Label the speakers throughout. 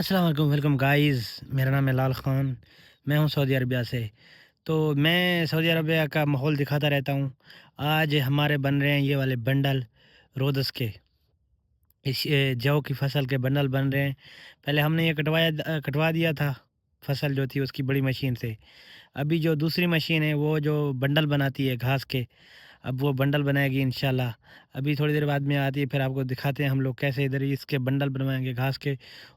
Speaker 1: अस्सलाम वालेकुम, welcome guys. मेरा नाम है लाल ख़ान। मैं हूं सऊदी अरबिया से। तो मैं सऊदी अरबिया का माहौल दिखाता रहता हूं। आज हमारे बन रहे हैं ये वाले बंडल रोदस के। जौ की फसल के बंडल बन रहे हैं। पहले हमने ये कटवा दिया था फसल जो थी उसकी बड़ी मशीन से। अभी जो दूसरी मशीन है वो जो बंडल बनाती है घास के, अब वो बंडल बनाएगी इंशाल्लाह। अभी थोड़ी देर बाद में आती है, फिर आपको दिखाते हैं हम लोग कैसे इधर इसके बंडल बनवाएंगे घास के।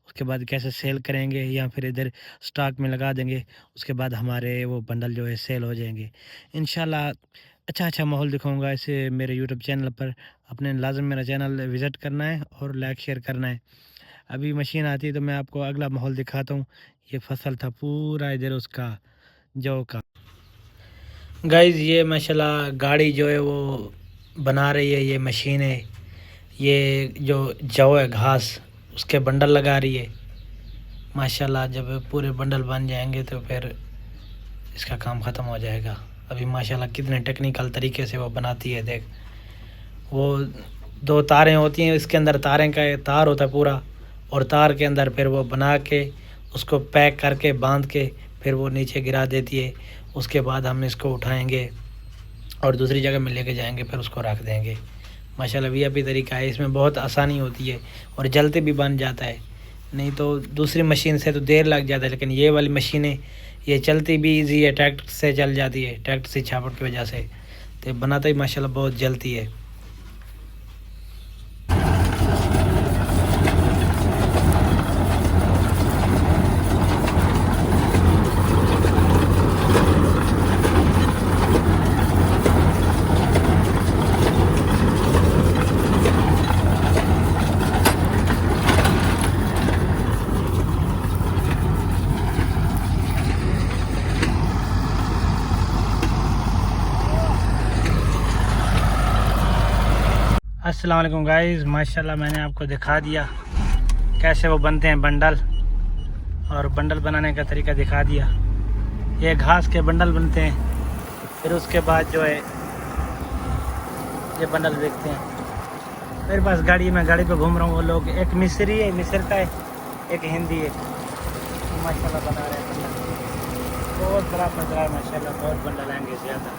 Speaker 1: उसके बाद कैसे सेल करेंगे या फिर इधर स्टॉक में लगा देंगे। उसके बाद हमारे वो बंडल जो है सेल हो जाएंगे इंशाल्लाह। अच्छा अच्छा माहौल दिखाऊंगा इसे मेरे यूट्यूब चैनल पर। अपने लाजम मेरा चैनल विज़िट करना है और लाइक शेयर करना है। अभी मशीन आती है तो मैं आपको अगला माहौल दिखाता हूँ। ये फसल था पूरा इधर उसका जौ का। गाइज़ ये माशाल्लाह गाड़ी जो है वो बना रही है, ये मशीन है। ये जो जौ है घास उसके बंडल लगा रही है माशाल्लाह। जब पूरे बंडल बन जाएंगे तो फिर इसका काम ख़त्म हो जाएगा। अभी माशाल्लाह कितने टेक्निकल तरीके से वो बनाती है। देख, वो दो तारें होती हैं, इसके अंदर तारें का तार होता है पूरा, और तार के अंदर फिर वो बना के उसको पैक करके बांध के फिर वो नीचे गिरा देती है। उसके बाद हम इसको उठाएंगे और दूसरी जगह में लेके जाएंगे, फिर उसको रख देंगे। माशाल्लाह वीआईपी तरीका है, इसमें बहुत आसानी होती है और जल्दी भी बन जाता है। नहीं तो दूसरी मशीन से तो देर लग जाता है, लेकिन ये वाली मशीनें ये चलती भी इजी है, ट्रैक्टर से चल जाती है, ट्रैक्टर से छापट की वजह से। तो बनाता ही माशाल्लाह बहुत जल्दी है। अस्सलाम वालेकुम गाइस, माशाल्लाह मैंने आपको दिखा दिया कैसे वो बनते हैं बंडल, और बंडल बनाने का तरीका दिखा दिया। ये घास के बंडल बनते हैं, फिर उसके बाद जो है ये बंडल बेचते हैं। मेरे पास गाड़ी, मैं गाड़ी पे घूम रहा हूँ। वो लोग, एक मिस्री है, मिस्र का है, एक हिंदी है, माशाल्लाह बना रहे हैं बंडल। बहुत बड़ा मजरा है माशाल्लाह, बहुत बंडल आएंगे ज़्यादा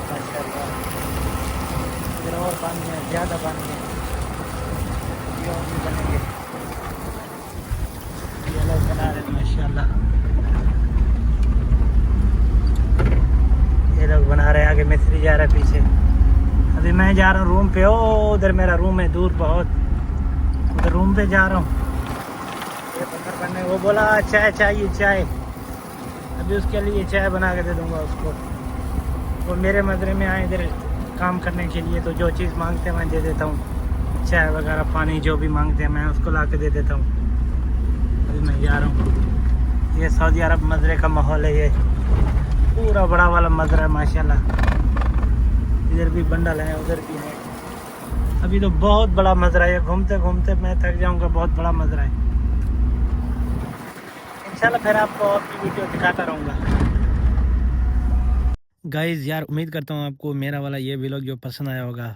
Speaker 1: माशाल्लाह। फिर और बन गए, ज़्यादा बन गए, ये और भी बनेंगे। ये लोग बना रहे हैं माशाल्लाह, ये लोग बना रहे हैं। आगे मिस्त्री जा रहा है पीछे। अभी मैं जा रहा हूँ रूम पे। ओ उधर मेरा रूम है, दूर बहुत, उधर रूम पे जा रहा हूँ। ये बंदर बनने, वो बोला चाय चाहिए चाय, अभी उसके लिए चाय बना के दे दूँगा उसको। वो मेरे मजरे में आए इधर काम करने के लिए, तो जो चीज़ मांगते हैं मैं दे देता हूँ। चाय वगैरह पानी जो भी मांगते हैं मैं उसको ला के दे देता हूँ। अभी मैं जा रहा हूँ। ये सऊदी अरब मजरे का माहौल है, ये पूरा बड़ा वाला मजरा है माशाल्लाह। इधर भी बंडल है, उधर भी है। अभी तो बहुत बड़ा मजरा है, घूमते घूमते मैं थक जाऊँगा। बहुत बड़ा मजरा है। इंशाल्लाह फिर आपको और भी वीडियो दिखाता रहूँगा। गाइज़ यार, उम्मीद करता हूँ आपको मेरा वाला ये व्लॉग जो पसंद आया होगा,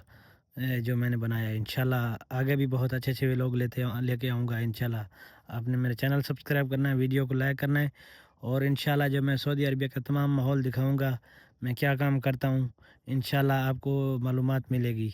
Speaker 1: जो मैंने बनाया है। इंशाल्लाह आगे भी बहुत अच्छे अच्छे व्लॉग लेके आऊँगा इंशाल्लाह। आपने मेरे चैनल सब्सक्राइब करना है, वीडियो को लाइक करना है, और इंशाल्लाह जब मैं सऊदी अरबिया का तमाम माहौल दिखाऊँगा, मैं क्या काम करता हूँ, इंशाल्लाह आपको मालूमात मिलेगी।